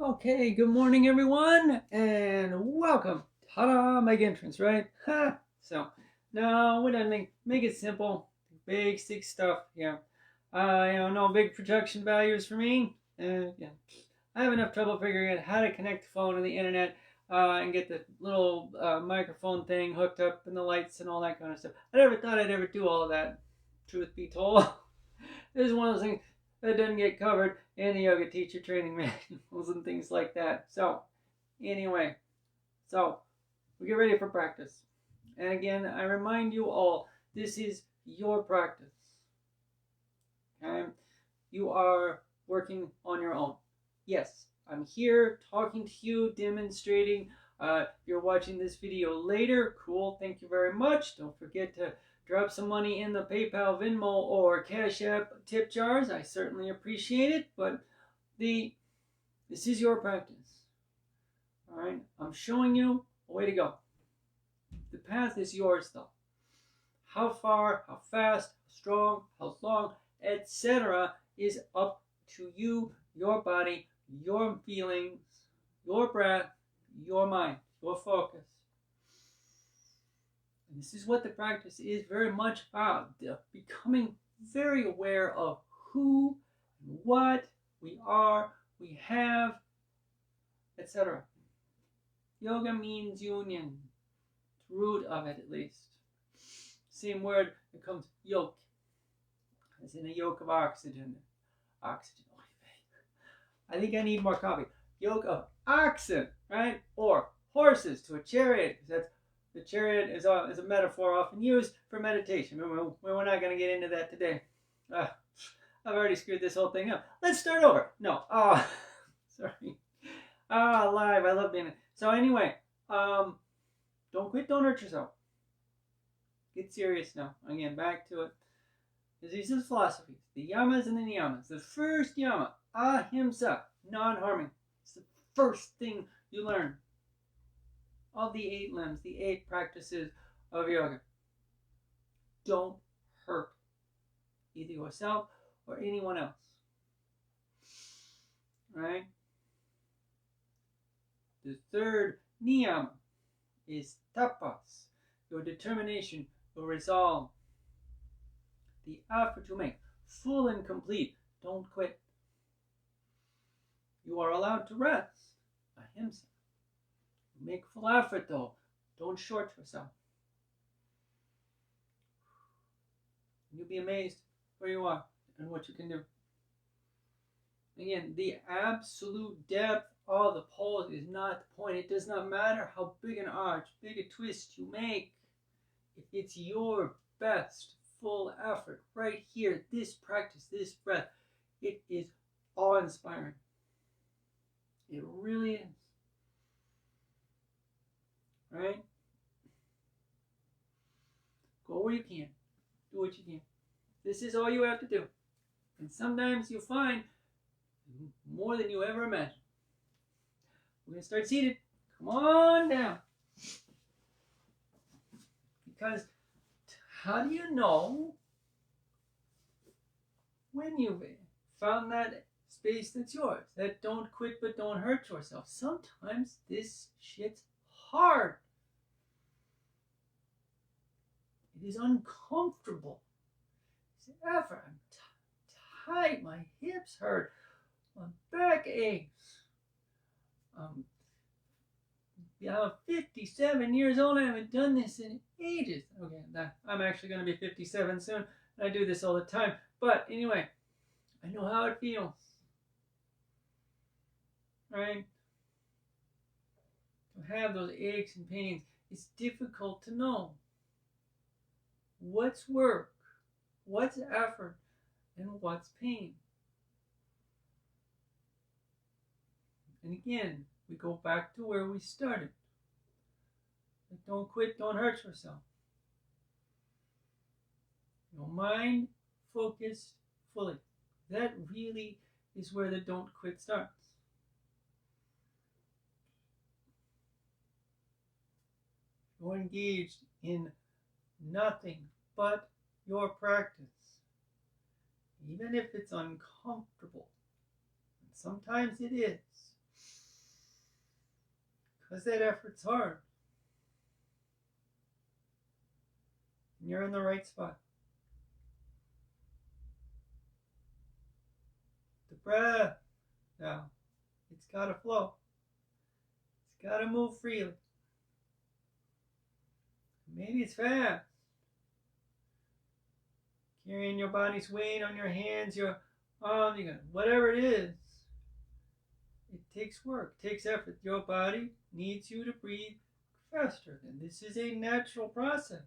Okay, good morning everyone, and welcome. Ta-da, make entrance, right? Ha! So, now we're gonna make it simple. Basic stuff, yeah. No big projection values for me. Yeah. I have enough trouble figuring out how to connect the phone to the internet and get the little microphone thing hooked up and the lights and all that kind of stuff. I never thought I'd ever do all of that, truth be told. This is one of those things that doesn't get covered in the yoga teacher training manuals and things like that. So, anyway, so we get ready for practice. And again, I remind you all, this is your practice. Okay? You are working on your own. Yes, I'm here talking to you, demonstrating. You're watching this video later. Cool, thank you very much. Don't forget to drop some money in the PayPal, Venmo, or CashApp tip jars. I certainly appreciate it, but this is your practice. All right, I'm showing you a way to go. The path is yours, though. How far, how fast, how strong, how long, etc., is up to you, your body, your feelings, your breath, your mind, your focus. And this is what the practice is very much about, becoming very aware of who and what we are, we have, etc. Yoga means union, the root of it at least. Same word that comes yoke, as in a yoke of oxygen. Oxygen. I think I need more coffee. Yoke of oxen, right? Or horses to a chariot, because that's the chariot is a metaphor often used for meditation. We're not going to get into that today. I've already screwed this whole thing up. Let's start over. No. Oh, sorry. Live. I love being it. So anyway, don't quit. Don't hurt yourself. Get serious now. Again, back to it. These are the philosophies, the yamas and the niyamas. The first yama, ahimsa, non-harming. It's the first thing you learn of the 8 limbs, the 8 practices of yoga. Don't hurt either yourself or anyone else. Right? The third niyama is tapas, your determination, your resolve. The effort you make, full and complete. Don't quit. You are allowed to rest. Ahimsa. Make full effort though. Don't short yourself. You'll be amazed where you are and what you can do. Again, the absolute depth of the pose is not the point. It does not matter how big an arch, big a twist you make. If it's your best full effort right here, this practice, this breath, it is awe-inspiring. It really is. Right? Go where you can. Do what you can. This is all you have to do. And sometimes you'll find more than you ever imagined. We're going to start seated. Come on down. Because how do you know when you've found that space that's yours? That don't quit but don't hurt yourself. Sometimes this shit's hard. It is uncomfortable. It's effort. I'm tight. My hips hurt. My back aches. I'm 57 years old. I haven't done this in ages. Okay, I'm actually going to be 57 soon. I do this all the time. But anyway, I know how it feels. Right? To have those aches and pains, it's difficult to know what's work, what's effort, and what's pain. And again, we go back to where we started. Don't quit, don't hurt yourself. Your mind focused fully. That really is where the don't quit starts. You're engaged in nothing but your practice. Even if it's uncomfortable. And sometimes it is. because that effort's hard. And you're in the right spot. The breath, now, it's got to flow. It's got to move freely. Maybe it's fast. Carrying your body's weight on your hands, your arms, whatever it is. It takes work, it takes effort. Your body needs you to breathe faster. And this is a natural process.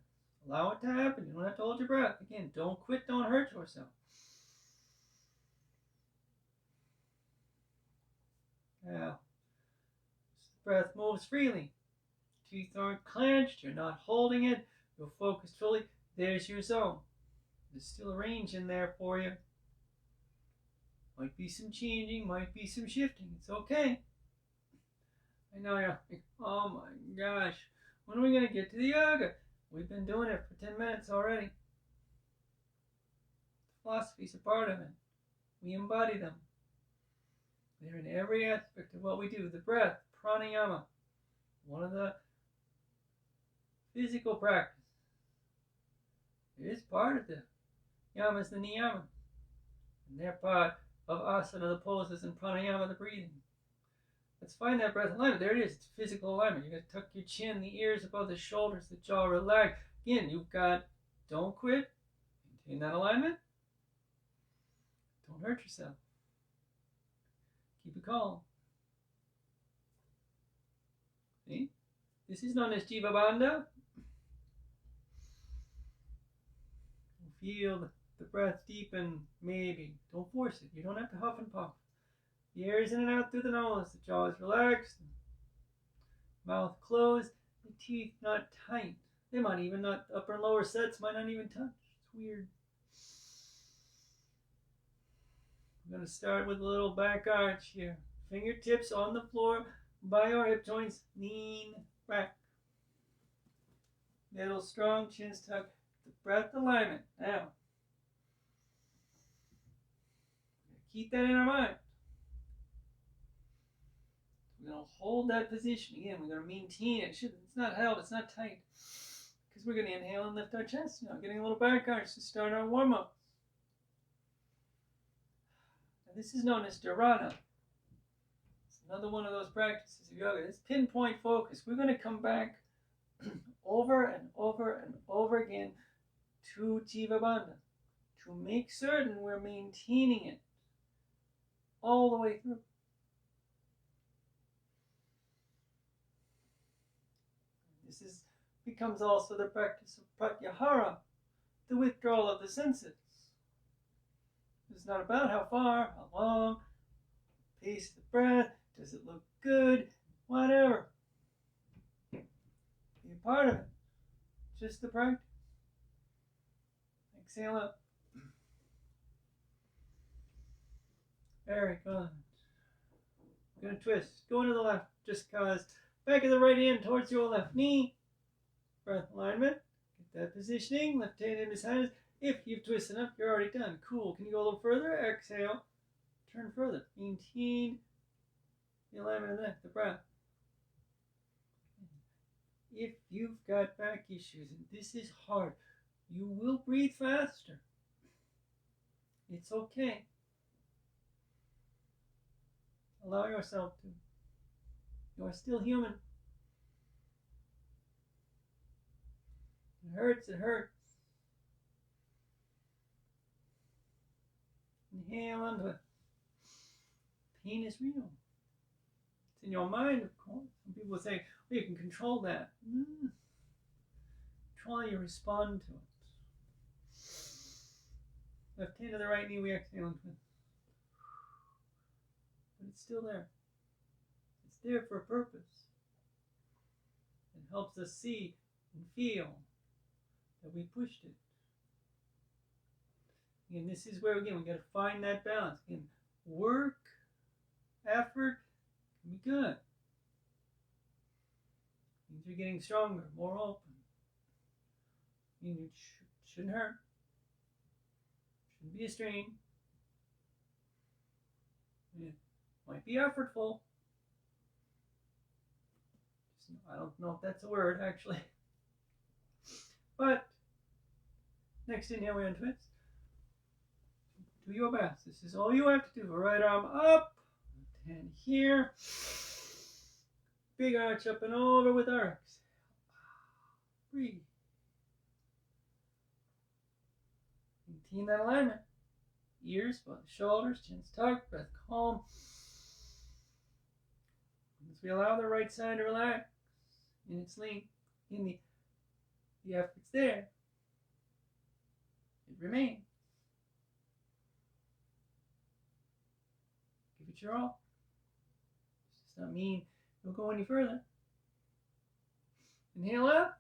Allow it to happen. You don't have to hold your breath. Again, don't quit, don't hurt yourself. Now, the breath moves freely. Teeth aren't clenched, you're not holding it, you're focused fully. There's your zone. There's still a range in there for you. Might be some changing, might be some shifting. It's okay. I know you're like, oh my gosh, when are we going to get to the yoga? We've been doing it for 10 minutes already. Philosophy's a part of it. We embody them. They're in every aspect of what we do. The breath, pranayama, one of the physical practice. It is part of the yamas, the niyamas. And they're part of asana, the poses, and pranayama, the breathing. Let's find that breath alignment. There it is. It's physical alignment. You got to tuck your chin, the ears above the shoulders, the jaw relaxed. Again, you've got, don't quit. Maintain that alignment. Don't hurt yourself. Keep it calm. See? This is known as Jiva Bandha. Feel the breath deepen, maybe. Don't force it. You don't have to huff and puff. The air is in and out through the nose. The jaw is relaxed. Mouth closed. The teeth not tight. They might even not, upper and lower sets might not even touch. It's weird. I'm going to start with a little back arch here. Fingertips on the floor by your hip joints. Lean back. Middle strong, chin's tucked. The breath alignment. Now, keep that in our mind. We're going to hold that position. Again, we're going to maintain it. It's not held, it's not tight. Because we're going to inhale and lift our chest. Now, getting a little back arch to start our warm-up. This is known as dharana. It's another one of those practices of yoga. It's pinpoint focus. We're going to come back over and over and over again to Jiva Bandha to make certain we're maintaining it all the way through. This becomes also the practice of pratyahara, the withdrawal of the senses. It's not about how far, how long, pace the breath, does it look good, whatever. Be a part of it. Just the practice. Exhale up. Very good. We're going to twist. Go into the left. Just cause back of the right hand towards your left knee. Breath alignment. Get that positioning. Left hand in behind us. If you've twisted up, you're already done. Cool. Can you go a little further? Exhale. Turn further. Maintain the alignment of the breath. If you've got back issues and this is hard, you will breathe faster. It's okay. Allow yourself to. You are still human. It hurts, it hurts. Inhale onto it. Pain is real. It's in your mind, of course. Some people say, well, you can control that. Control how you respond to it. Left hand to the right knee, we exhale into it. But it's still there. It's there for a purpose. It helps us see and feel that we pushed it. Again, this is where, again, we got to find that balance. Again, work, effort can be good. It means you're getting stronger, more open. It means it shouldn't hurt. Shouldn't be a strain. It might be effortful. I don't know if that's a word actually. But next inhale, we untwist. Do your best. This is all you have to do. Right arm up. And here. Big arch up and over with our exhale. Breathe. Maintain that alignment. Ears above the shoulders, chins tucked, breath calm. As we allow the right side to relax in its length, in the effort's there, it remains. Give it your all. This does not mean you'll go any further. Inhale up.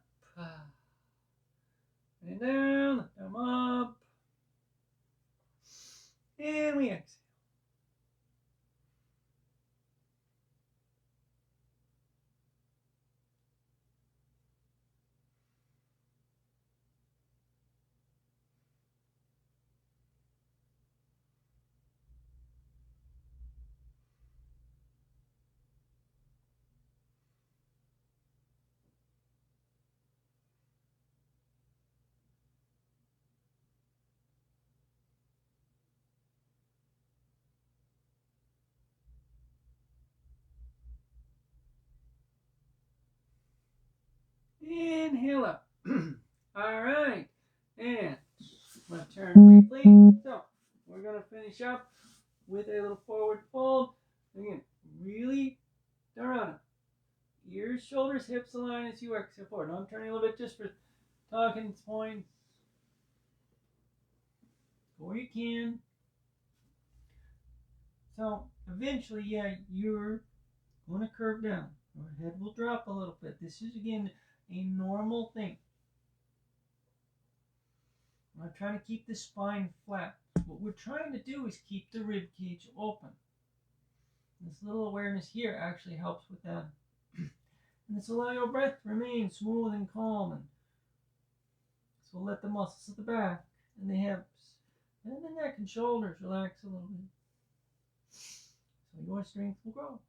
And down, lift them up. And we exhale. Inhale up. All right. And left turn briefly. So we're going to finish up with a little forward fold. Again, really Dharana. Ears, shoulders, hips align as you exhale forward. Now I'm turning a little bit just for talking points. Go where you can. So eventually, yeah, you're going to curve down. Your head will drop a little bit. This is, again, a normal thing. I'm trying to keep the spine flat. What we're trying to do is keep the rib cage open. This little awareness here actually helps with that. And this will allow your breath to remain smooth and calm. And this will let the muscles at the back and the hips and the neck and shoulders relax a little bit. So your strength will grow.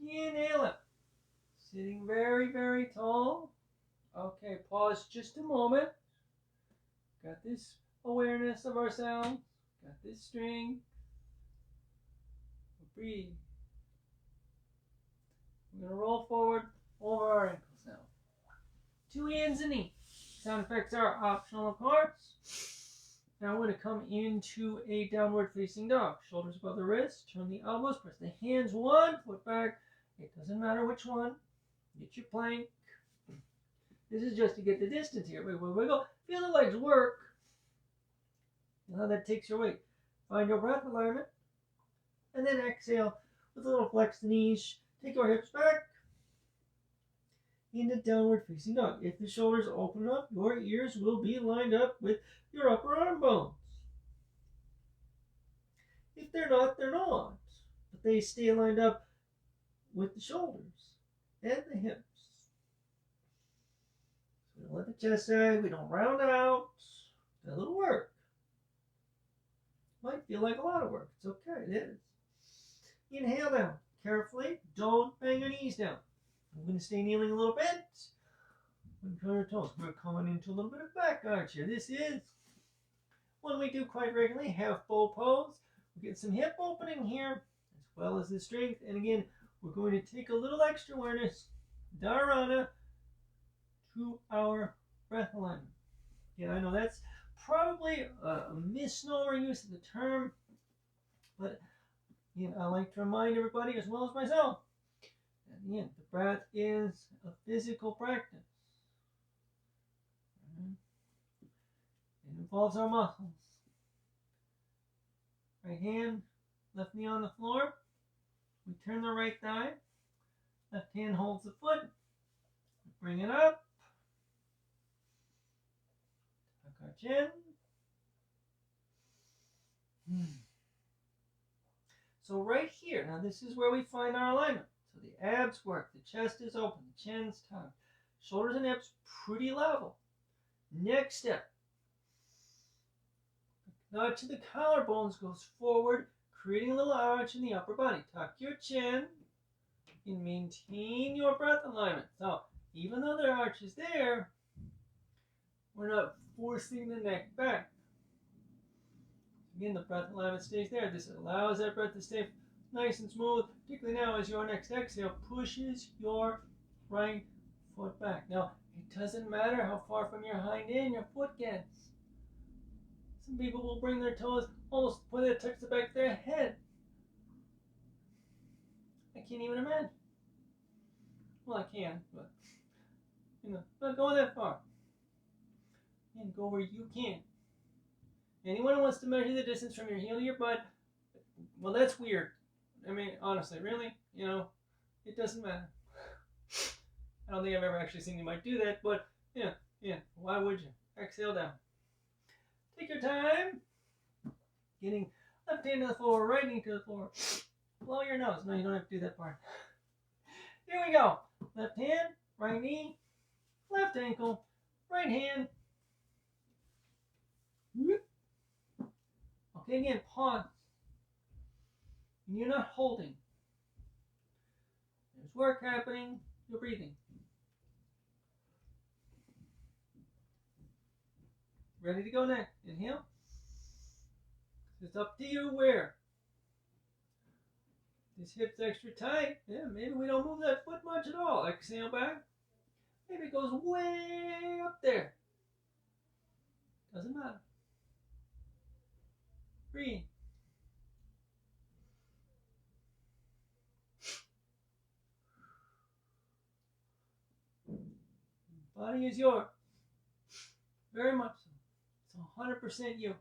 Inhale it. Sitting very, very tall. Okay, pause just a moment. Got this awareness of ourselves. Got this strength. Breathe. We're going to roll forward over our ankles now. 2 hands and knees. Sound effects are optional, of course. Now we're going to come into a downward facing dog. Shoulders above the wrist. Turn the elbows. Press the hands 1 foot back. It doesn't matter which one. Get your plank. This is just to get the distance here. Wiggle, wiggle. Feel the legs work. Now that takes your weight. Find your breath alignment. And then exhale with a little flex the knees. Take your hips back. Into downward facing dog. If the shoulders open up, your ears will be lined up with your upper arm bones. If they're not, they're not. But they stay lined up with the shoulders and the hips. So we don't let the chest sag, we don't round out. A little work. Might feel like a lot of work. It's okay, it is. Inhale down. Carefully, don't bang your knees down. I'm going to stay kneeling a little bit. Turn your toes. We're coming into a little bit of back arch here. This is one we do quite regularly, half bow pose. We get some hip opening here, as well as the strength. And again, we're going to take a little extra awareness, dharana, to our breath alignment. Yeah, I know that's probably a misnomer use of the term, but I like to remind everybody, as well as myself, that the breath is a physical practice. It involves our muscles. Right hand, left knee on the floor. We turn the right thigh. Left hand holds the foot. Bring it up. Tuck our chin. So right here, now this is where we find our alignment. So the abs work, the chest is open, the chin's tucked, shoulders and hips pretty level. Next step. nod to the collarbones goes forward, creating a little arch in the upper body. Tuck your chin and maintain your breath alignment. So even though the arch is there, we're not forcing the neck back. Again, the breath alignment stays there. This allows that breath to stay nice and smooth, particularly now as your next exhale pushes your right foot back. Now, it doesn't matter how far from your hind end your foot gets. Some people will bring their toes almost when they touch the back of their head. I can't even imagine. Well, I can, but not going that far. And go where you can. Anyone who wants to measure the distance from your heel to your butt, well, that's weird. I mean, honestly, really, it doesn't matter. I don't think I've ever actually seen anybody do that, but yeah, why would you? Exhale down. Take your time. Getting left hand to the floor, right knee to the floor. Blow your nose. No, you don't have to do that part. Here we go. Left hand, right knee, left ankle, right hand. Okay, again, pause. And you're not holding. There's work happening. You're breathing. Ready to go next. Inhale. It's up to you where. This hip's extra tight. Yeah, maybe we don't move that foot much at all. Exhale back. Maybe it goes way up there. Doesn't matter. Breathe. Body is yours. Very much so. It's 100% you.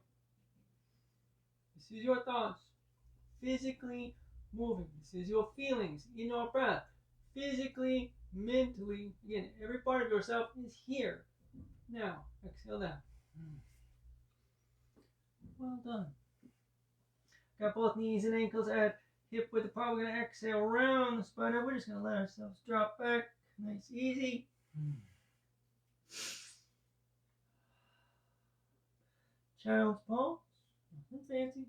This is your thoughts. Physically moving. This is your feelings in your breath. Physically, mentally. Again, every part of yourself is here. Now, exhale down. Well done. Got both knees and ankles at hip width apart. We're going to exhale around the spine. We're just going to let ourselves drop back. Nice, easy. Child's pose. Nothing fancy.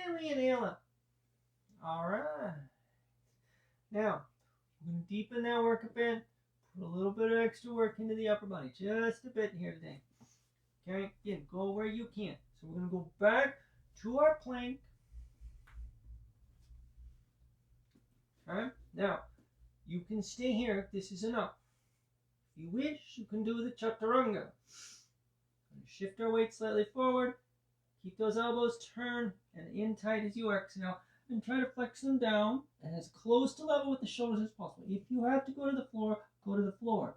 And we inhale up. All right. Now, we're going to deepen that work a bit. Put a little bit of extra work into the upper body. Just a bit here today. Okay? Again, go where you can. So we're going to go back to our plank. Okay? Now, you can stay here if this is enough. If you wish, you can do the chaturanga. Shift our weight slightly forward. Keep those elbows turned and in tight as you exhale. And try to flex them down and as close to level with the shoulders as possible. If you have to go to the floor, go to the floor.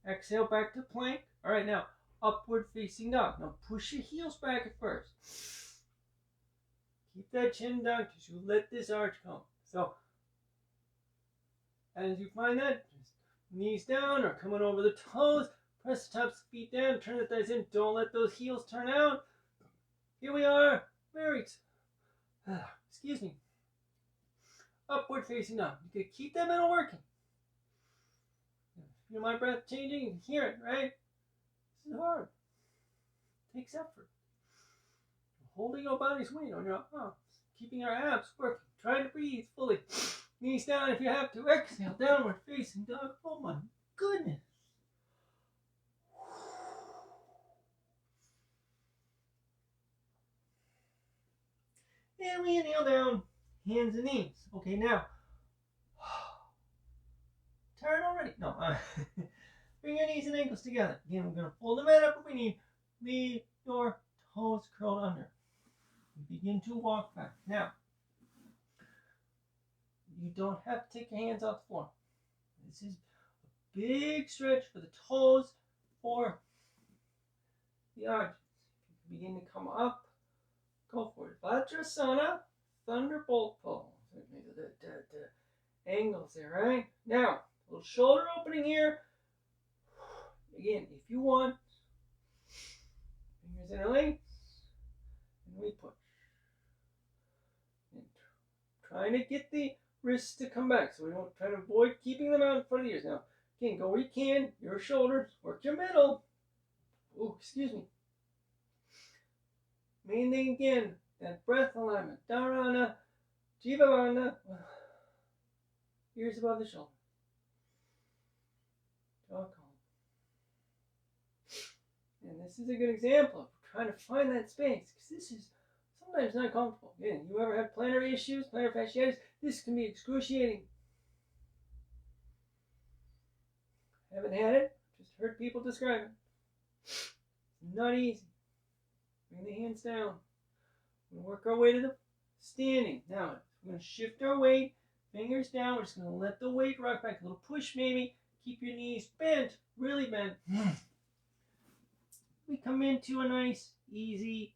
Exhale back to plank. All right, now upward facing dog. Now push your heels back at first. Keep that chin down because you let this arch come. So as you find that, just knees down or coming over the toes. Press the tops of the feet down. Turn the thighs in. Don't let those heels turn out. Here we are. Very excuse me. Upward facing dog. You can keep that middle working. Feel my breath changing? You can hear it, right? This is hard. It takes effort. Holding your body's weight on your arms. Keeping our abs working. Try to breathe fully. Knees down if you have to. Exhale, downward facing dog. Oh my goodness. And we inhale down, hands and knees. Okay, now, tired already? No, bring your knees and ankles together. Again, we're going to pull the mat up if we need. Leave your toes curled under. We begin to walk back. Now, you don't have to take your hands off the floor. This is a big stretch for the toes, for the arches. You begin to come up. Go for it. Vajrasana, thunderbolt pose. The angles there, right? Now, a little shoulder opening here. Again, if you want, fingers interlace. And we push. And trying to get the wrists to come back. So we don't try to avoid keeping them out in front of the ears. Now, again, go where you can. Your shoulders. Work your middle. Oh, excuse me. Main thing again, that breath alignment. Dharana, Jivavana. Ears above the shoulder. Jaw calm. And this is a good example of trying to find that space, because this is sometimes not comfortable. Again, you ever have plantar issues, plantar fasciitis? This can be excruciating. Haven't had it, just heard people describe it. It's not easy. Bring the hands down. We're going to work our way to the standing. Now, we're going to shift our weight, fingers down. We're just going to let the weight rock back. A little push maybe. Keep your knees bent, really bent. We come into a nice, easy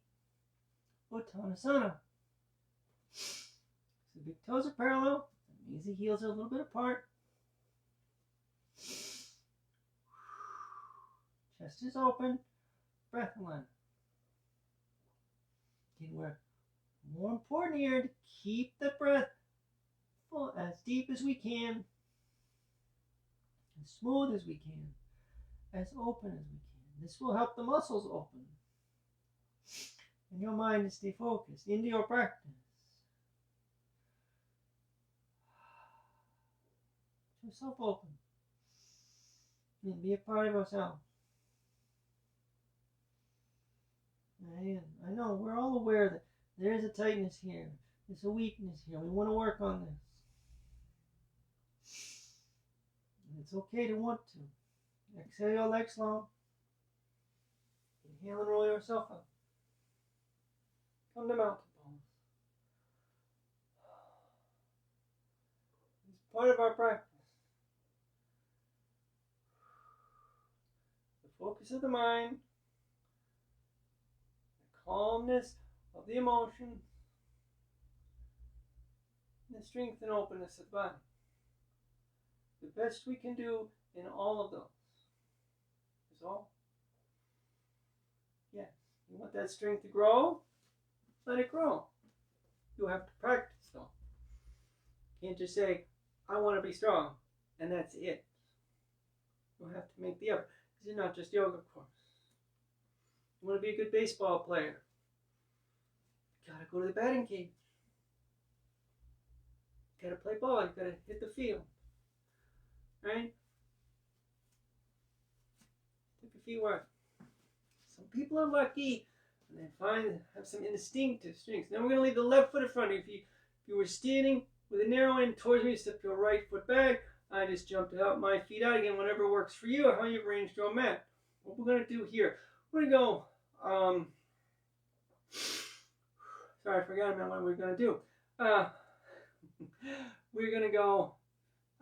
Uttanasana. So the big toes are parallel. The knees and heels are a little bit apart. Chest is open. Breath alignment. Okay, we're more important here to keep the breath full, as deep as we can, as smooth as we can, as open as we can. This will help the muscles open and your mind to stay focused into your practice. Keep yourself open and be a part of yourself. And I know we're all aware that there's a tightness here, there's a weakness here. We want to work on this. And it's okay to want to. Exhale your legs long. Inhale and roll yourself up. Come to mountain pose. It's part of our practice. The focus of the mind, the calmness of the emotion, and the strength and openness of the body. The best we can do in all of those is all. Yes, you want that strength to grow? Let it grow. You have to practice though. You can't just say, I want to be strong, and that's it. You have to make the effort. This is not just yoga course. You want to be a good baseball player? You gotta go to the batting cage. You gotta play ball, you gotta hit the field. Right? Tip your feet wide. Some people are lucky and they have some instinctive strengths. Now we're going to leave the left foot in front of you. If you were standing with a narrow end towards me, step your right foot back. I just jumped out my feet out again, whatever works for you or how you've arranged your mat. What we're going to do here, we're going to go, sorry, I forgot about what we're going to do. We're going to go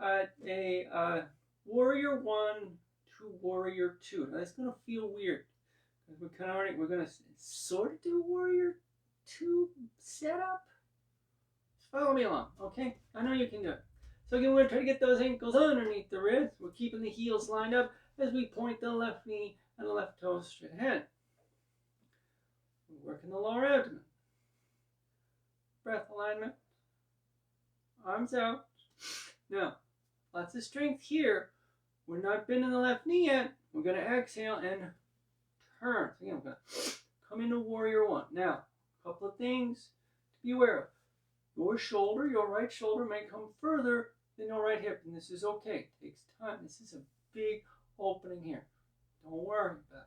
a warrior 1 to warrior 2. Now that's going to feel weird. We're going to sort of do warrior 2 setup. Just follow me along, okay? I know you can do it. So again, we're going to try to get those ankles underneath the wrists. We're keeping the heels lined up as we point the left knee and the left toe straight ahead. We're working the lower abdomen. Breath alignment. Arms out. Now, lots of strength here. We're not bending the left knee yet. We're going to exhale and turn. So again, we're going to come into warrior 1. Now, a couple of things to be aware of. Your shoulder, your right shoulder may come further than your right hip, and this is okay. It takes time. This is a big opening here. Don't worry about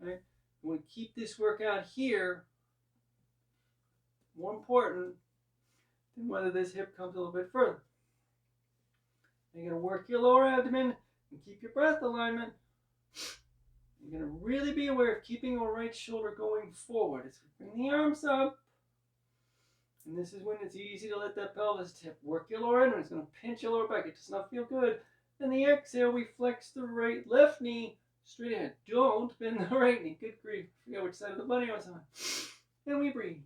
it. Right? You want to keep this workout here more important than whether this hip comes a little bit further. You're going to work your lower abdomen and keep your breath alignment. You're going to really be aware of keeping your right shoulder going forward. As we bring the arms up, and this is when it's easy to let that pelvis tip. Work your lower abdomen. It's going to pinch your lower back. It does not feel good. Then the exhale, we flex the left knee straight ahead. Don't bend the right knee. Good grief. I forget which side of the body I was on. And we breathe.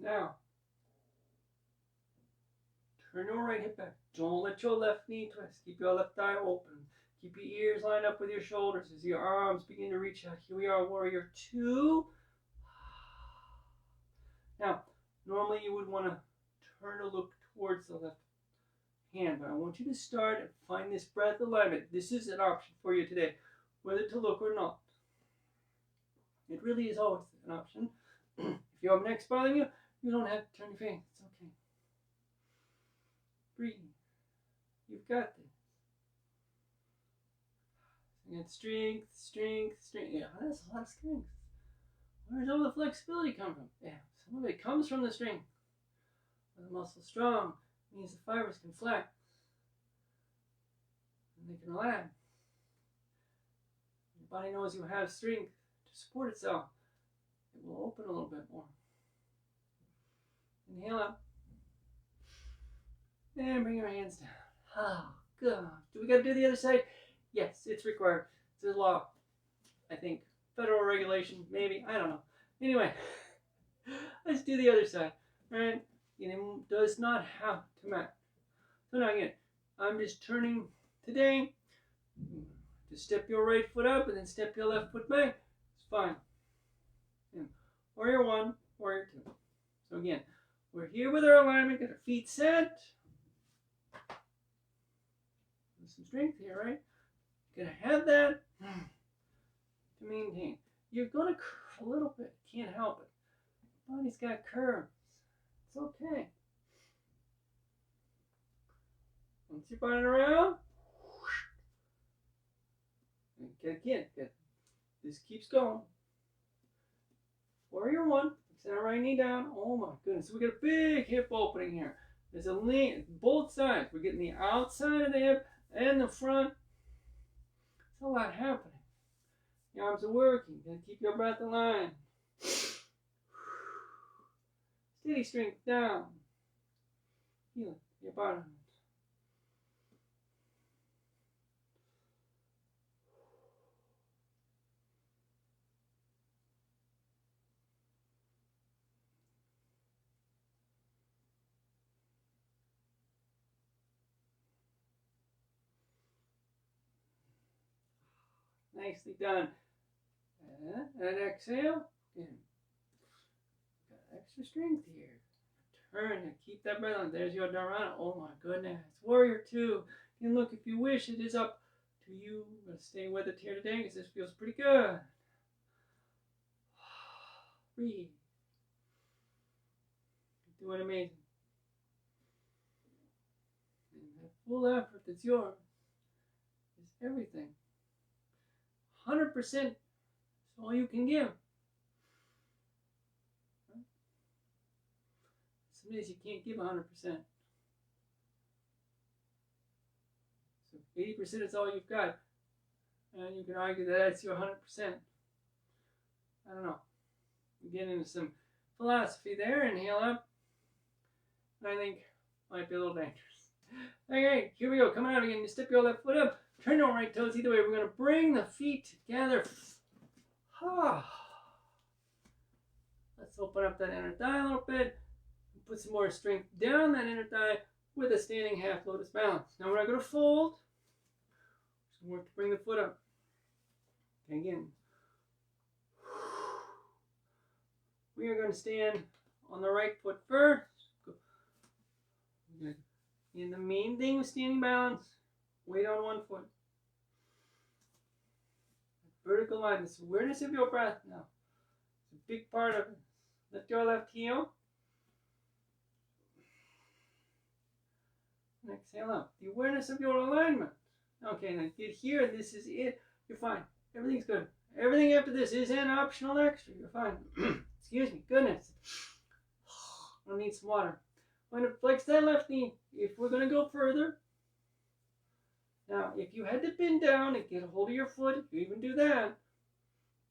Now, turn your right hip back. Don't let your left knee twist. Keep your left thigh open. Keep your ears lined up with your shoulders as your arms begin to reach out. Here we are, warrior 2. Now, normally you would want to turn to look towards the left hand, but I want you to start and find this breath alignment. This is an option for you today, whether to look or not. It really is always an option. If you have neck's bothering you, you don't have to turn your face. It's okay. Breathe. You've got this. You got strength, strength, strength. Yeah, that's a lot of strength. Where does all the flexibility come from? Yeah, some of it comes from the strength. When the muscle's strong, it means the fibers can flex. And they can relax. Your body knows you have strength to support itself. It will open a little bit more. Inhale up. And bring your hands down. Oh, good. Do we got to do the other side? Yes, it's required. It's a law, I think. Federal regulation, maybe. I don't know. Anyway, let's do the other side. Right? It does not have to match. So now again, I'm just turning today to step your right foot up and then step your left foot back. It's fine. And warrior 1, warrior 2. So again, we're here with our alignment, got our feet set. There's some strength here, right? You're gonna have that to maintain. You're gonna curve a little bit, can't help it. Body's got curves. It's okay. Once you're running around, again, this keeps going. Warrior 1, extend our right knee down. Oh my goodness, so we got a big hip opening here. There's a lean, both sides. We're getting the outside of the hip and the front. There's a lot happening. Your arms are working. You gotta keep your breath aligned. Steady strength down. Feel it, your bottom. Nicely done. And exhale. Again. Got extra strength here. Turn and keep that breath on. There's your dharana. Oh my goodness. Warrior 2. And look, if you wish, it is up to you. I'm going to stay with it here today because this feels pretty good. Breathe. You're doing amazing. And that full effort that's yours is everything. 100% is all you can give. Some days you can't give 100%. So 80% is all you've got. And you can argue that that's your 100%. I don't know. We get into some philosophy there. Inhale up. And I think it might be a little dangerous. Okay, here we go. Coming out again. You step your left foot up. Turn your right toes either way. We're going to bring the feet together. Let's open up that inner thigh a little bit. Put some more strength down that inner thigh with a standing half lotus balance. Now we're not going to fold. Just work to bring the foot up. Okay, again. We are going to stand on the right foot first. Good. And the main thing with standing balance, weight on one foot. Vertical line, this awareness of your breath now. It's a big part of it. Lift your left heel. And exhale out. The awareness of your alignment. Okay, now get here. This is it. You're fine. Everything's good. Everything after this is an optional extra. You're fine. Excuse me. Goodness. I need some water. I'm going to flex that left knee. If we're going to go further. Now, if you had to bend down and get a hold of your foot, if you even do that,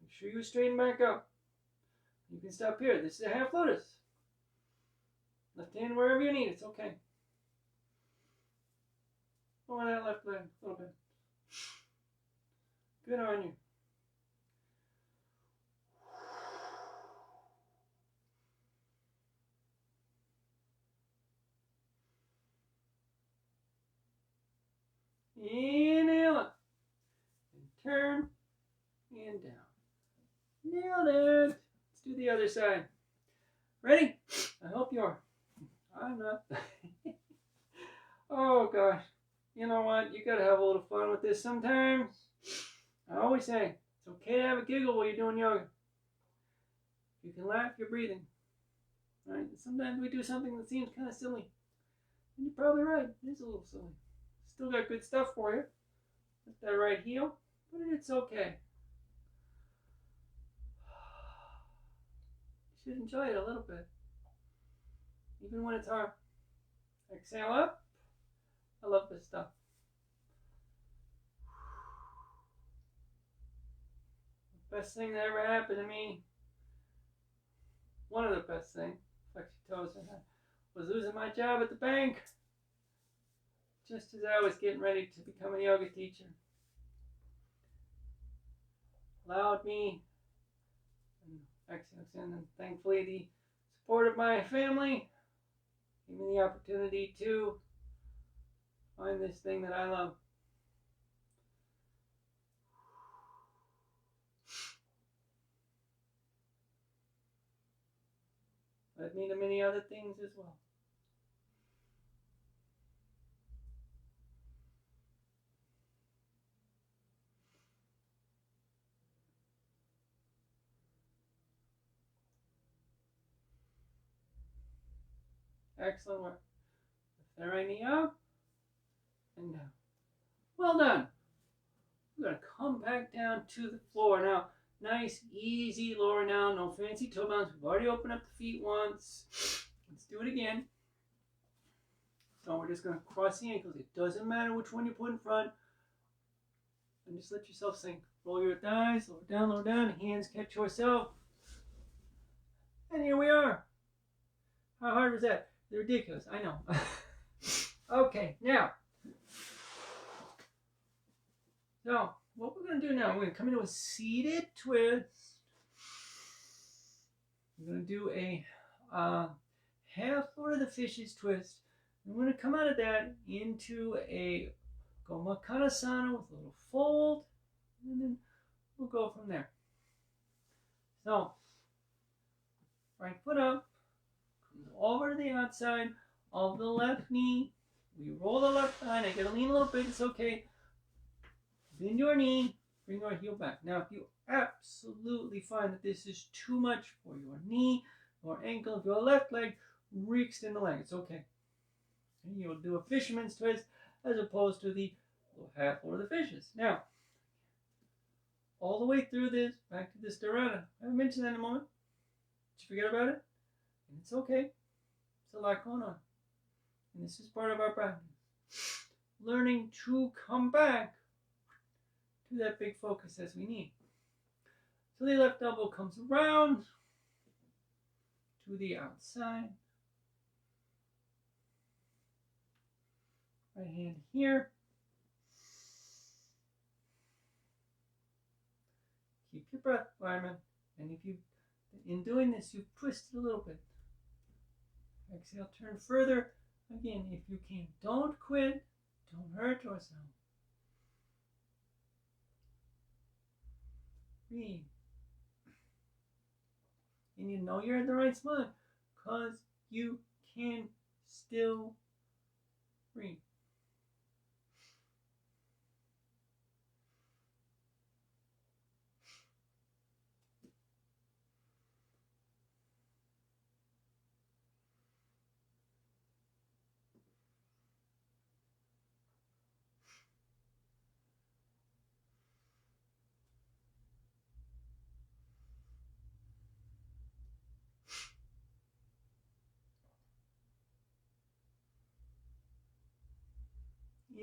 make sure you straighten back up. You can stop here. This is a half lotus. Left hand wherever you need. It's okay. Lower that left leg a little bit. Good on you. Inhale up. And turn. And down. Nailed it. Let's do the other side. Ready? I hope you are. I'm not. Oh gosh. You know what? You gotta have a little fun with this sometimes. I always say, it's okay to have a giggle while you're doing yoga. You can laugh, you're breathing. Right? Sometimes we do something that seems kind of silly. And you're probably right. It is a little silly. Still got good stuff for you. Lift that right heel. But it's okay. You should enjoy it a little bit. Even when it's hard. Exhale up. I love this stuff. Best thing that ever happened to me, one of the best things, flex your toes in that, was losing my job at the bank just as I was getting ready to become a yoga teacher. Allowed me, and thankfully the support of my family gave me the opportunity to find this thing that I love. Led me to many other things as well. Excellent work. Lift that right knee up and down. Well done. We're going to come back down to the floor. Now, nice, easy lower down. No fancy toe bounce. We've already opened up the feet once. Let's do it again. So we're just going to cross the ankles. It doesn't matter which one you put in front. And just let yourself sink. Roll your thighs, lower down. Hands catch yourself. And here we are. How hard was that? They're ridiculous. I know. Okay, now. So, what we're going to do now, we're going to come into a seated twist. We're going to do a half Lord of the Fishes twist. And we're going to come out of that into a Gomakadasana with a little fold. And then we'll go from there. So, right foot up. Comes over to the outside of the left knee. We roll the left thigh. I gotta lean a little bit. It's okay. Bend your knee. Bring our heel back. Now, if you absolutely find that this is too much for your knee or ankle, if your left leg, re-extend the leg. It's okay. And you'll do a fisherman's twist as opposed to the half Lord of the Fishes. Now, all the way through this, back to this Dharana. I mentioned that in a moment. Did you forget about it? And it's okay. There's a lot going on. And this is part of our practice. Learning to come back to that big focus as we need. So the left elbow comes around to the outside. Right hand here. Keep your breath, fireman. And if you, in doing this, you twist it a little bit. Exhale, turn further. Again, if you can, don't quit. Don't hurt yourself. Breathe. And you know you're in the right spot because you can still breathe.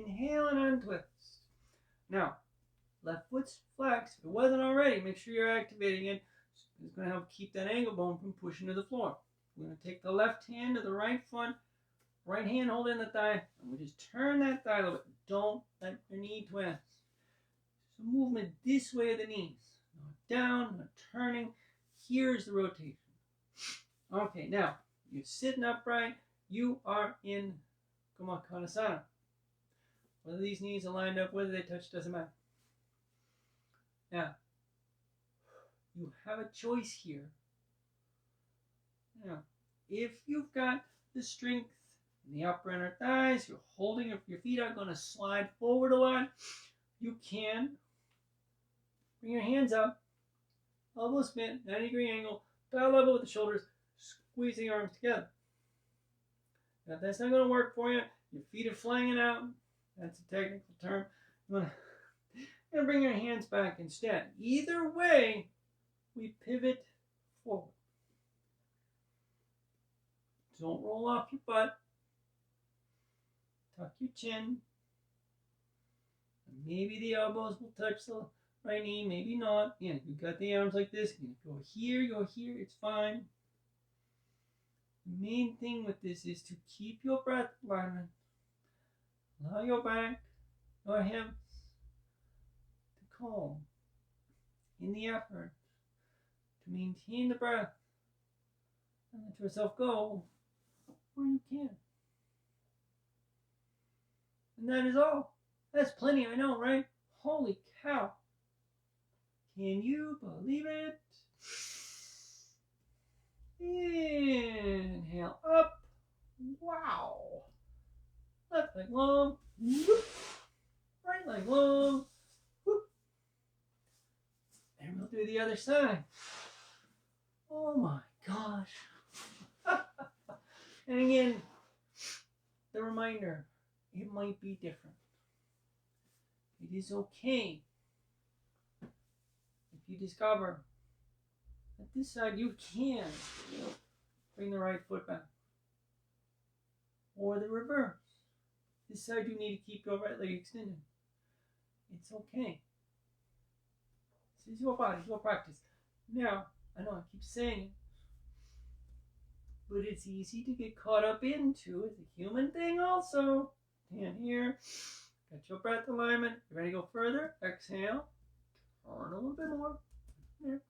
Inhale and untwist. Now, left foot's flexed. If it wasn't already, make sure you're activating it. It's going to help keep that ankle bone from pushing to the floor. We're going to take the left hand to the right foot, right hand holding the thigh, and we just turn that thigh a little bit. Don't let your knee twist. So movement this way of the knees. Not down, not turning. Here's the rotation. Okay, now, you're sitting upright. You are in Gomakadasana. Whether these knees are lined up, whether they touch, doesn't matter. Now, you have a choice here. Now, if you've got the strength in the upper inner thighs, you're holding, if your feet are going to slide forward a lot, you can bring your hands up, elbows bent, 90-degree angle, thigh level with the shoulders, squeeze the arms together. Now, if that's not going to work for you, your feet are flanging out. That's a technical term. You're going to bring your hands back instead. Either way, we pivot forward. Don't roll off your butt. Tuck your chin. Maybe the elbows will touch the right knee, maybe not. Yeah, you've got the arms like this. You go here, it's fine. The main thing with this is to keep your breath alignment. Allow your back, your hips to calm in the effort to maintain the breath and let yourself go where you can. And that is all. That's plenty, I know, right? Holy cow. Can you believe it? Inhale up. Wow. Left leg long. Whoop. Right leg long. Whoop. And we'll do the other side. Oh my gosh. And again, the reminder, it might be different. It is okay if you discover that this side you can bring the right foot back. Or the reverse. This side you need to keep your right leg extended. It's okay. This is your body, your practice. Now, I know I keep saying it, but it's easy to get caught up into. It's a human thing also. Stand here. Got your breath alignment. You ready to go further? Exhale. Turn a little bit more. There.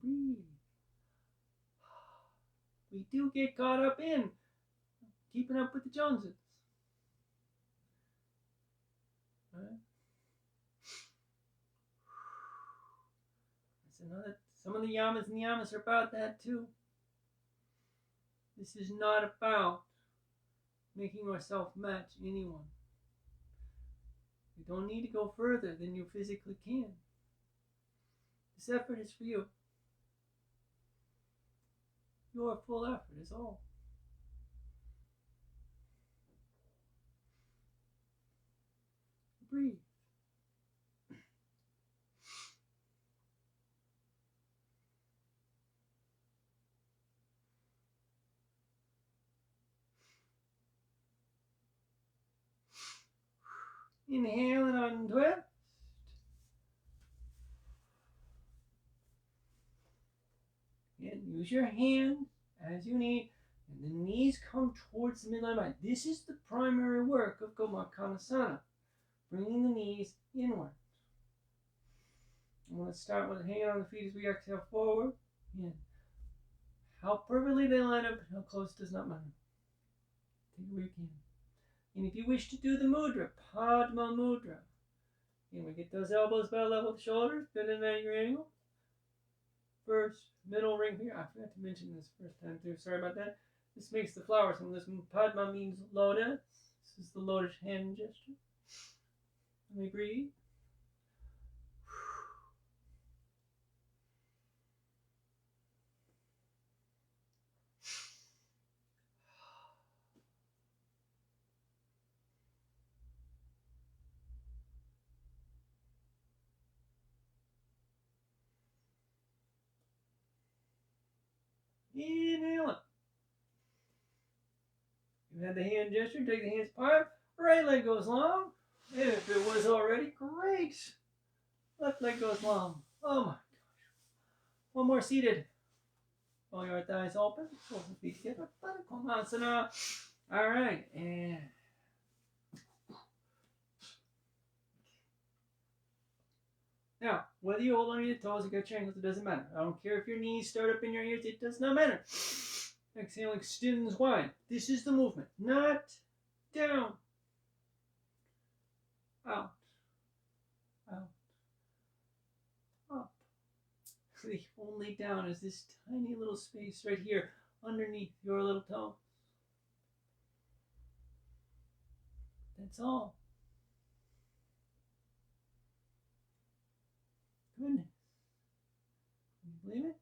Breathe. We do get caught up in keeping up with the Joneses. Right? That's another. Some of the yamas and yamas are about that too. This is not about making yourself match anyone. You don't need to go further than you physically can. This effort is for you. Your full effort is all. Breathe. Inhale and untwist. And use your hands as you need. And the knees come towards the midline line. This is the primary work of Gomukhanathasana. Bringing the knees inward. I'm going to start with hanging on the feet as we exhale forward. In. How perfectly they line up, how close does not matter. Take it where you can. And if you wish to do the mudra, Padma Mudra, and we get those elbows about level with the shoulders, bend in at your angle. First, middle ring here. I forgot to mention this first time too. Sorry about that. This makes the flower symbol. This Padma means lotus. This is the lotus hand gesture. Let me breathe. Inhale up. You had the hand gesture, take the hands apart. Right leg goes long. If it was already, great. Left leg goes long. Oh my gosh. One more seated. Pull your thighs open. Pull the feet together. Konasana. All right. And now, whether you hold on your toes or get your ankles, it doesn't matter. I don't care if your knees start up in your ears, it does not matter. Exhale, extends wide. This is the movement. Not down, out, out, up. The only down is this tiny little space right here underneath your little toe. That's all. Goodness. Can you believe it?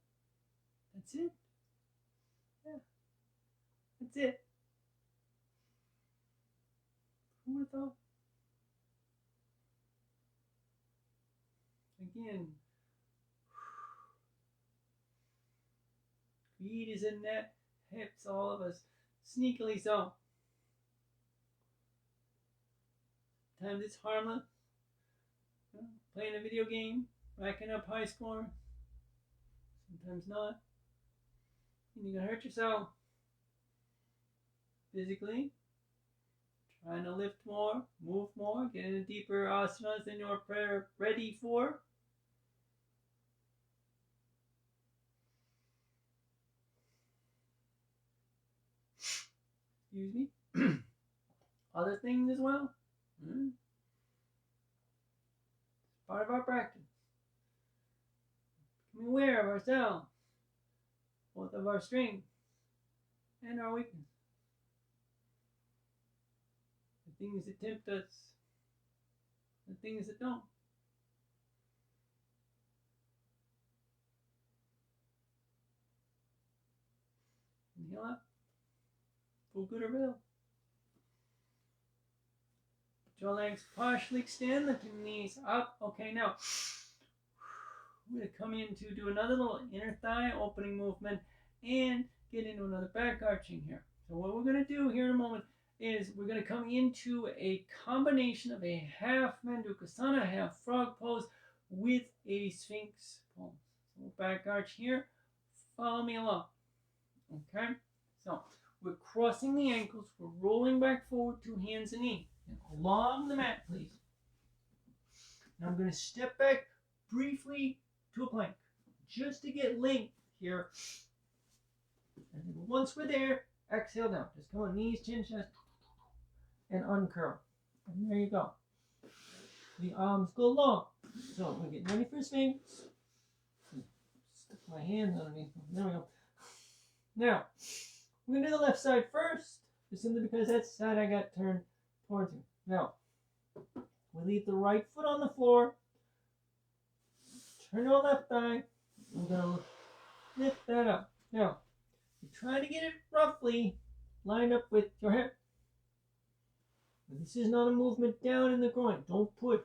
That's it. Yeah. That's it. Who would have thought? Again. Feet is in that. Hips, all of us. Sneakily so. Sometimes it's harmless. Playing a video game. Racking up high score. Sometimes not. And you're going to hurt yourself. Physically. Trying to lift more, move more, get into deeper asanas than you're ready for. Excuse me. Other things as well. It's part of our practice. Becoming aware of ourselves, both of our strengths and our weakness. The things that tempt us, the things that don't. Inhale up. Full good or ill. Put your legs partially extend, lift your knees up. Okay, now we're going to come in to do another little inner thigh opening movement and get into another back arching here. So what we're going to do here in a moment is we're going to come into a combination of a half Mandukasana, half frog pose with a Sphinx pose. So back arch here. Follow me along. Okay? So we're crossing the ankles. We're rolling back forward, 2 hands and knees. And along the mat, please. Now I'm going to step back briefly to a plank, just to get length here. And then once we're there, exhale down. Just come on, knees, chin, chest, and uncurl. And there you go. The arms go long. So we're getting ready for Sphinx. Stick my hands underneath. There we go. Now, we're going to do the left side first, just simply because that's the side I got turned towards you. Now, we leave the right foot on the floor. Turn to our left thigh. We're going to lift that up. Now, you try to get it roughly lined up with your hip. But this is not a movement down in the groin. Don't push.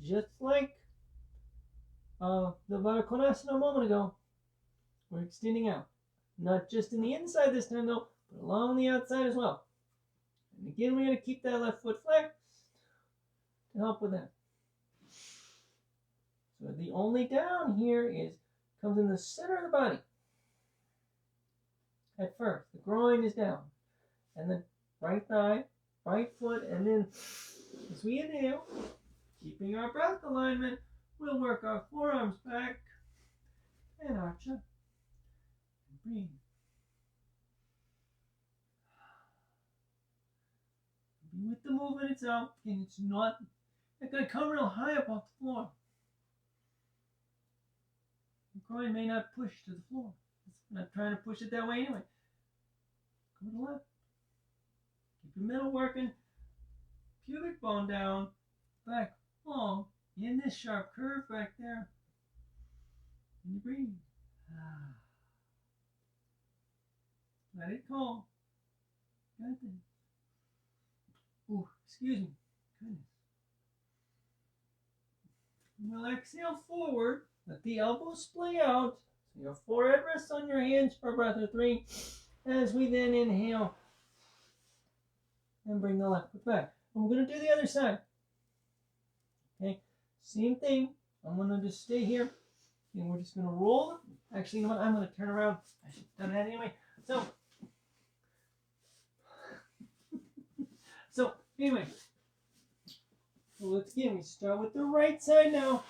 Just like the Vata Konasana a moment ago, we're extending out. Not just in the inside this time though, but along the outside as well. And again, we're going to keep that left foot flexed to help with that. So the only down here comes in the center of the body. At first, the groin is down. And then right thigh, right foot, and then as we inhale, keeping our breath alignment, we'll work our forearms back and arch up. And breathe. Be with the movement itself, and it's not going to come real high up off the floor. The groin may not push to the floor. It's not trying to push it that way anyway. Go to the left. Keep your middle working. Pubic bone down. Back long. In this sharp curve back there. And you breathe. Let it go. Got this. Ooh, excuse me. Goodness. We'll exhale forward. Let the elbows splay out. So your forehead rests on your hands for a breath or 3. As we then inhale and bring the left foot back. And we're going to do the other side. Okay, same thing. I'm going to just stay here. And we're just going to roll. Actually, you know what? I'm going to turn around. I should have done that anyway. So anyway. So let's again, we start with the right side now.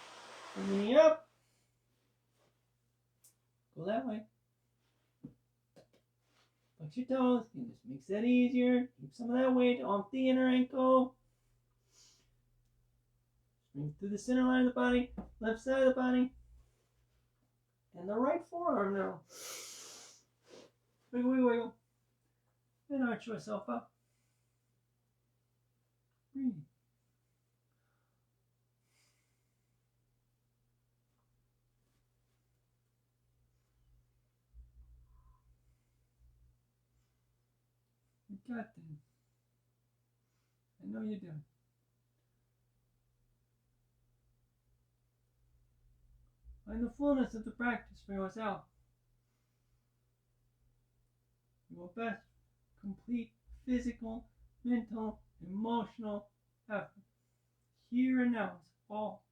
Bring me up. Go that way. Flex your toes. It just makes that easier. Keep some of that weight off the inner ankle. Bring it through the center line of the body, left side of the body, and the right forearm now. Wiggle, wiggle, wiggle. And arch yourself up. Breathe. You got this. I know you do. Find the fullness of the practice for yourself. Your best complete physical, mental, emotional effort. Here and now is all.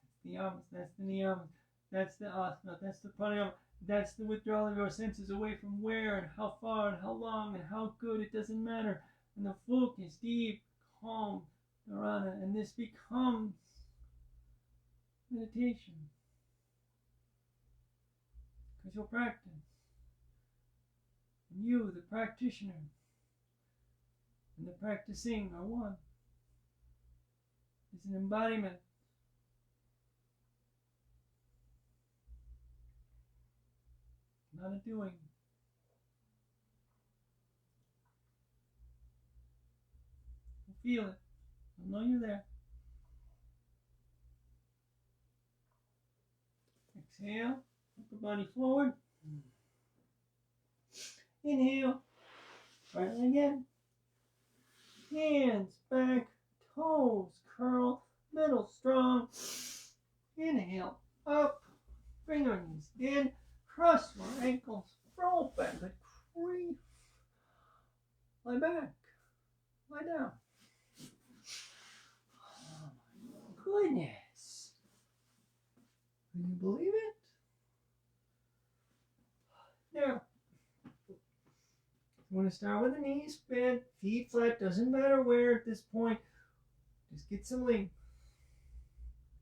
That's the yamas, that's the niyamas, that's the asana, that's the pranayama, that's the withdrawal of your senses away from where and how far and how long and how good, it doesn't matter. And the focus, deep, calm, dharana, and this becomes meditation. Because you'll practice. And you, the practitioner, and the practicing are one. It's an embodiment. Not a doing. You'll feel it. You'll know you're there. Exhale. Put the body forward. Inhale. Right leg in. Hands back. Toes curl. Middle strong. Inhale. Up. Bring your knees in. Cross your ankles. Roll back. But creep. Lie back. Lie down. Oh my goodness. Can you believe it? Now, you want to start with the knees bent, feet flat, doesn't matter where at this point. Just get some length.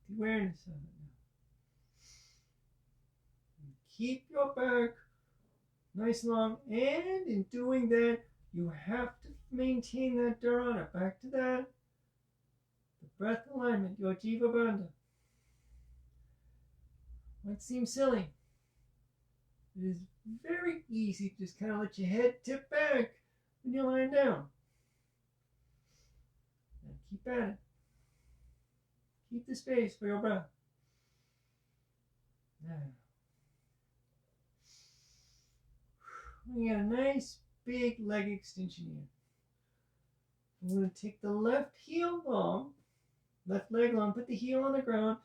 The awareness of it now. And keep your back nice and long, and in doing that, you have to maintain that dharana. Back to that. The breath alignment, your jiva bandha. Might seem silly. It is very easy to just kind of let your head tip back when you're lying down. And keep at it. Keep the space for your breath. Now, we got a nice big leg extension here. I'm going to take the left heel long, left leg long, put the heel on the ground,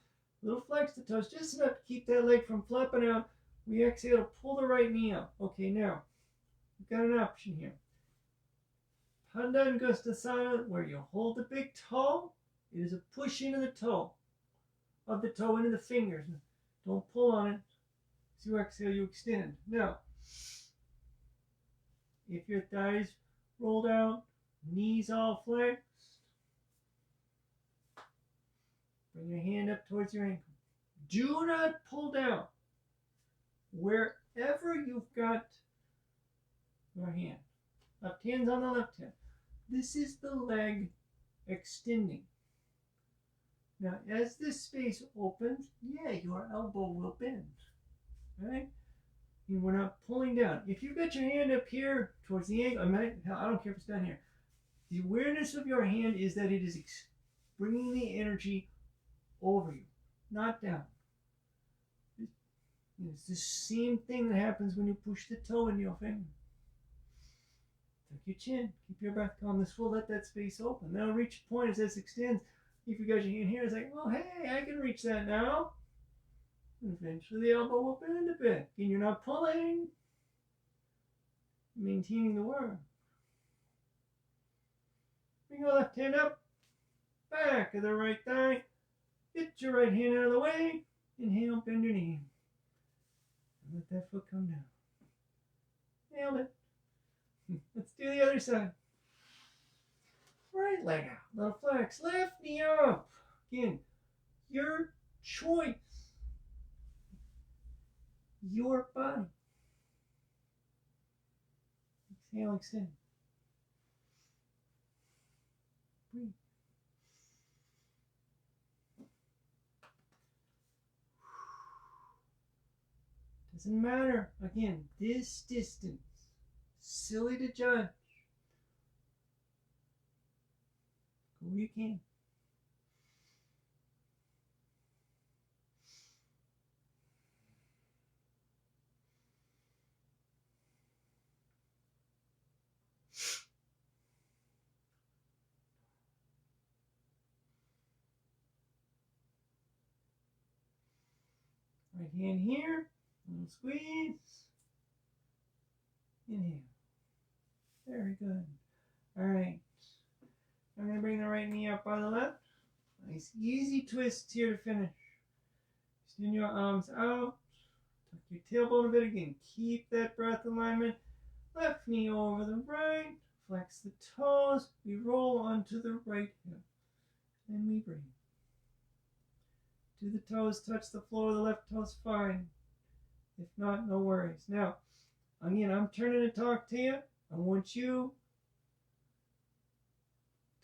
little flex the toes, just enough to keep that leg from flapping out. We exhale to pull the right knee up. Okay, now, we've got an option here. Pandangustasana, where you hold the big toe. It is a push into the toe, of the toe into the fingers. Don't pull on it. As you exhale, you extend. Now, if your thighs rolled out, knees all flexed, bring your hand up towards your ankle. Do not pull down. Wherever you've got your hand. Left hand's on the left hand. This is the leg extending. Now, as this space opens, yeah, your elbow will bend. Right? And we're not pulling down. If you've got your hand up here towards the ankle, I don't care if it's down here. The awareness of your hand is that it is bringing the energy over you, not down. It's the same thing that happens when you push the toe into your finger. Tuck your chin. Keep your breath calm. This will let that space open. Now reach a point as this extends. If you got your hand here, it's like, oh, hey, I can reach that now. And eventually the elbow will bend a bit. And you're not pulling. Maintaining the work. Bring your left hand up. Back of the right thigh. Get your right hand out of the way. Inhale, bend your knee. And let that foot come down. Nailed it. Let's do the other side. Right leg out. Little flex. Left knee up. Again, your choice. Your body. Exhale, extend. Breathe. Doesn't matter. Again, this distance. Silly to judge. Go where you can. Right hand here. Little squeeze. Inhale. Very good. All right. I'm going to bring the right knee up by the left. Nice easy twist here to finish. Extend your arms out. Tuck your tailbone a bit again. Keep that breath alignment. Left knee over the right. Flex the toes. We roll onto the right hip. And we breathe. Do the toes touch the floor? The left toe's fine. If not, no worries. Now, again, I'm turning to talk to you. I want you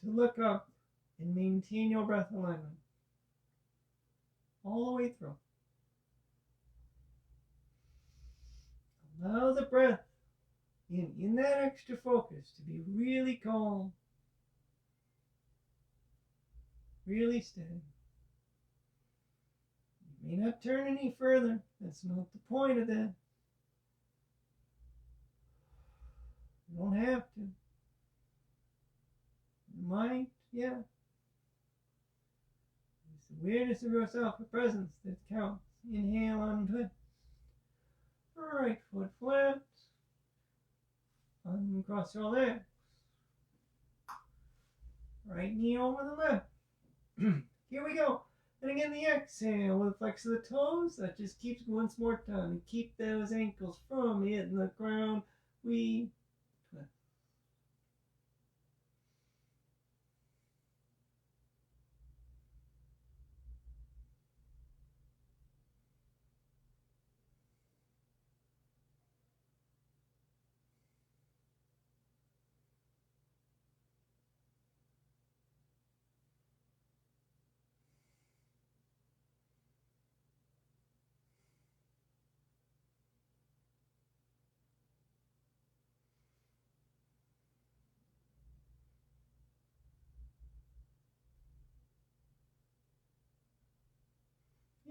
to look up and maintain your breath alignment all the way through. Allow the breath in that extra focus to be really calm, really steady. You may not turn any further. That's not the point of that. You don't have to. You might, yeah. It's the awareness of yourself, the presence that counts. Inhale, untwist. Right foot flat. Uncross your legs. Right knee over the left. Here we go. And again, the exhale with flex of the toes. That just keeps once more time. And keep those ankles from hitting the ground. We twist.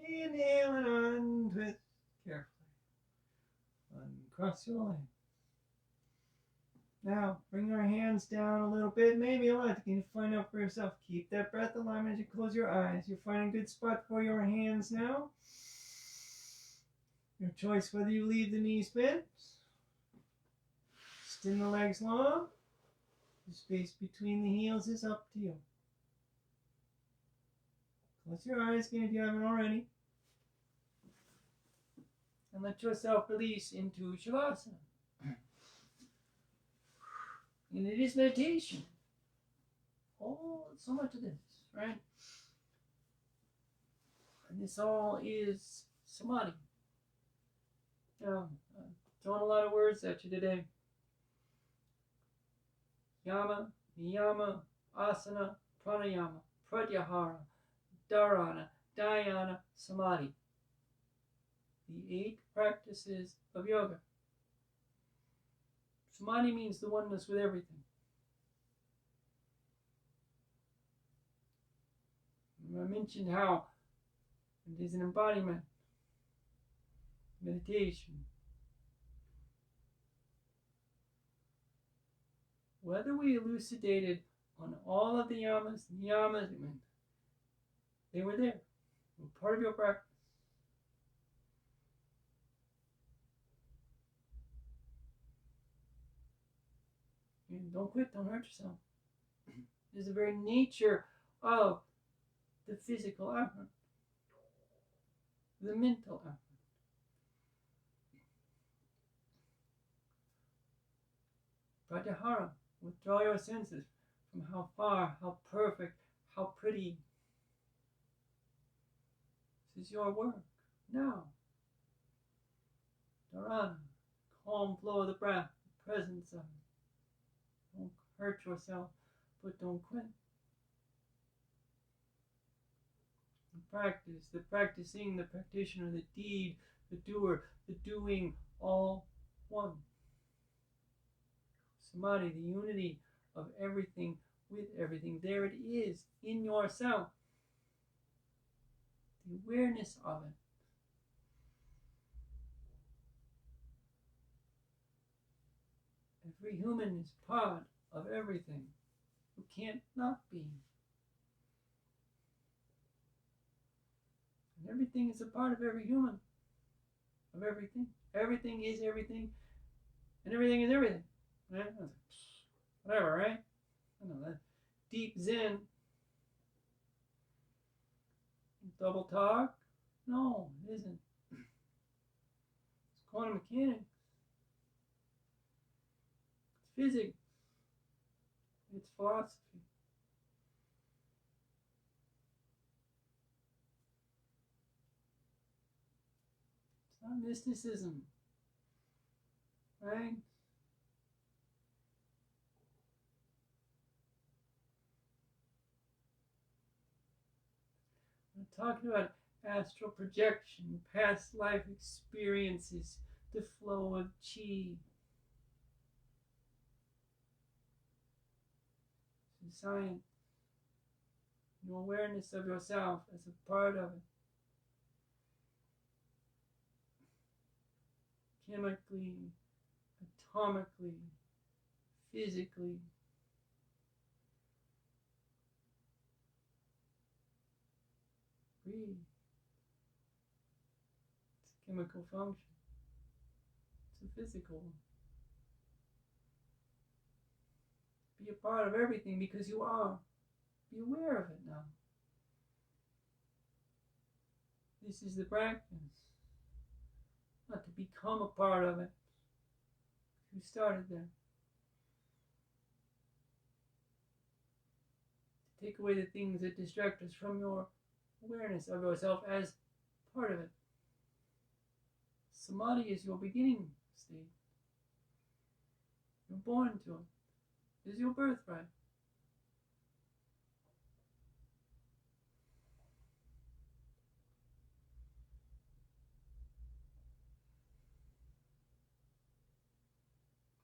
Inhale and untwist carefully. Uncross your legs. Now, bring our hands down a little bit, maybe a lot. You can find out for yourself. Keep that breath alignment as you close your eyes. You're finding a good spot for your hands now. Your choice whether you leave the knees bent, extend the legs long. The space between the heels is up to you. Close your eyes again if you haven't already. And let yourself release into Shavasana. And it is meditation. Oh, so much of this, right? And this all is samadhi. Now, I'm throwing a lot of words at you today. Yama, niyama, asana, pranayama, pratyahara, dharana, dhyana, samadhi. The 8 practices of yoga. Samadhi means the oneness with everything. I mentioned how it is an embodiment, meditation. Whether we elucidated on all of the yamas, niyamas, they were there. They were part of your practice. And don't quit, don't hurt yourself. It is the very nature of the physical effort, the mental effort. Pratyahara, withdraw your senses from how far, how perfect, how pretty. This is your work now. Dharana, calm flow of the breath, the presence of it. Don't hurt yourself, but don't quit. practice, the practicing, the practitioner, the deed, the doer, the doing, all one. Samadhi, the unity of everything with everything. There it is in yourself. The awareness of it. Every human is part of everything. You can't not be. And everything is a part of every human. Of everything. Everything is everything. And everything is everything. Right? Whatever, right? I know that. Deep Zen. Double talk? No, it isn't. It's quantum mechanics. It's physics. It's philosophy. It's not mysticism. Right? We're talking about astral projection, past life experiences, the flow of chi. Science, your awareness of yourself as a part of it. Chemically, atomically, physically. Breathe. It's a chemical function. It's a physical one. Be a part of everything because you are. Be aware of it now. This is the practice. Not to become a part of it. You started there. To take away the things that distract us from your awareness of yourself as part of it. Samadhi is your beginning state. You're born to it. Is your birthright.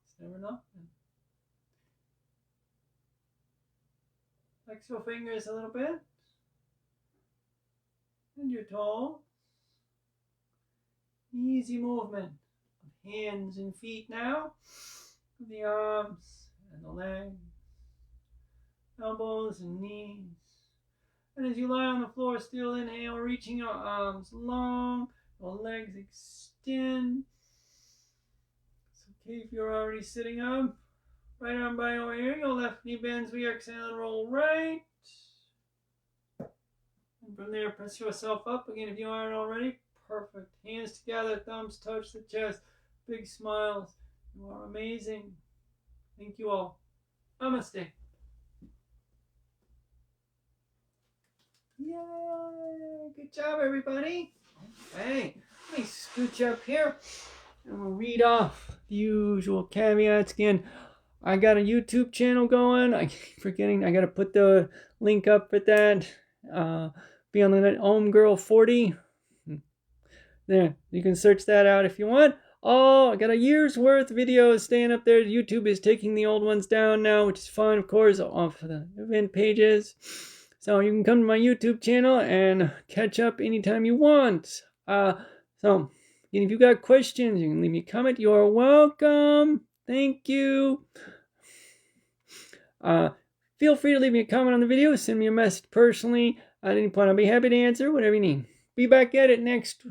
It's never enough. Flex your fingers a little bit. And your toes. Easy movement of hands and feet now. The arms and the legs, elbows and knees. And as you lie on the floor, still inhale, reaching your arms long, your legs extend. It's okay if you're already sitting up. Right arm by your ear, your left knee bends, we exhale and roll right. And from there, press yourself up again if you aren't already. Perfect. Hands together, thumbs touch the chest, big smiles. You are amazing. Thank you all. Namaste. Yay! Good job, everybody. Okay, let me scooch up here and we'll read off the usual caveats again. I got a YouTube channel going. I keep forgetting. I got to put the link up for that. Be on the Homegirl40. There, you can search that out if you want. Oh, I got a year's worth of videos staying up there. YouTube is taking the old ones down now, which is fine, of course, off the event pages. So you can come to my YouTube channel and catch up anytime you want. So, if you got questions, you can leave me a comment. You are welcome. Thank you. Feel free to leave me a comment on the video. Send me a message personally at any point. I'll be happy to answer whatever you need. Be back at it next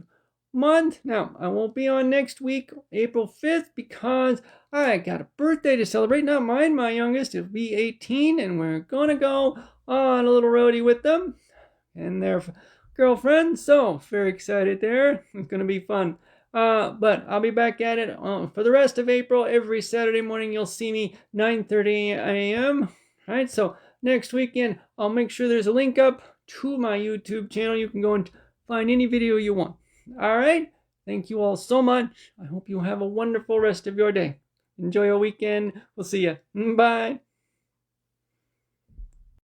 month. Now, I won't be on next week, April 5th, because I got a birthday to celebrate. Not mine, my youngest. It'll be 18, and we're going to go on a little roadie with them and their girlfriend. So, very excited there. It's going to be fun. But I'll be back at it for the rest of April. Every Saturday morning, you'll see me 9:30 a.m. All right, so next weekend, I'll make sure there's a link up to my YouTube channel. You can go and find any video you want. All right. Thank you all so much. I hope you have a wonderful rest of your day. Enjoy your weekend. We'll see you. Bye.